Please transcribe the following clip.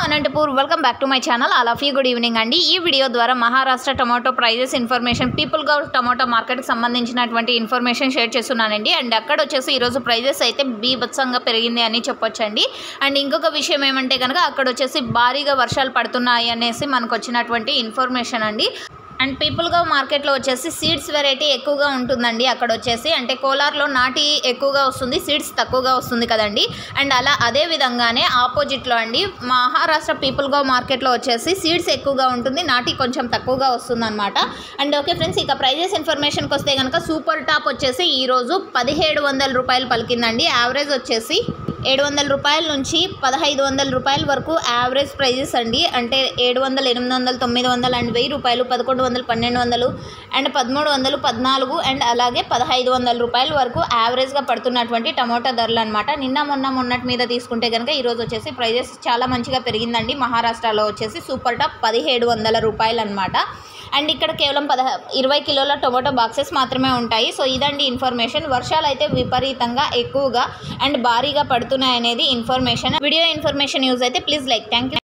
Anantapur welcome back to my channel all of you good evening అండి. ఈ video ద్వారా Maharashtra tomato prices information people go tomato మార్కెట్కి సంబంధించినటువంటి information share చేస్తున్నానండి. And అక్కడ వచ్చేసి ఈరోజు ప్రైజెస్ అయితే బీభత్సంగా పెరిగింది అని చెప్పొచ్చండి. అండ్ ఇంకొక విషయం ఏమంటే కనుక అక్కడ వచ్చేసి భారీగా వర్షాలు పడుతున్నాయి అనేసి మనకు వచ్చినటువంటి ఇన్ఫర్మేషన్ అండి. అండ్ పీపుల్ గౌ మార్కెట్లో వచ్చేసి సీడ్స్ వెరైటీ ఎక్కువగా ఉంటుందండి. అక్కడ వచ్చేసి అంటే కోలార్లో నాటి ఎక్కువగా వస్తుంది, సీడ్స్ తక్కువగా వస్తుంది కదండి. అండ్ అదే విధంగానే ఆపోజిట్లో అండి మహారాష్ట్ర పీపుల్ గౌ మార్కెట్లో వచ్చేసి సీడ్స్ ఎక్కువగా ఉంటుంది, నాటి కొంచెం తక్కువగా వస్తుంది అనమాట. అండ్ ఓకే ఫ్రెండ్స్, ఇక ప్రైజెస్ ఇన్ఫర్మేషన్కి వస్తే కనుక సూపర్ టాప్ వచ్చేసి ఈరోజు 1700 రూపాయలు పలికిందండి. యావరేజ్ వచ్చేసి 700 రూపాయల నుంచి 1500 రూపాయల వరకు యావరేజ్ ప్రైజెస్ అండి. అంటే 700, 800, 900 అండ్ 1000 రూపాయలు, 1100, 1200 అండ్ 1300, 14 అండ్ అలాగే 1500 రూపాయల వరకు యావరేజ్గా పడుతున్నటువంటి టమోటా ధరలు అనమాట. మొన్నటి మీద తీసుకుంటే కనుక ఈరోజు వచ్చేసి ప్రైజెస్ చాలా మంచిగా పెరిగిందండి. మహారాష్ట్రలో వచ్చేసి సూపర్ టాప్ 1700 రూపాయలు అనమాట. అండ్ ఇక్కడ కేవలం 20 కిలోల టొమాటో బాక్సెస్ మాత్రమే ఉంటాయి. సో ఇదండి ఇన్ఫర్మేషన్. వర్షాలు అయితే విపరీతంగా ఎక్కువగా అండ్ భారీగా పడుతున్నాయి అనేది ఇన్ఫర్మేషన్. వీడియో ఇన్ఫర్మేషన్ యూజ్ అయితే ప్లీజ్ లైక్. Thank you.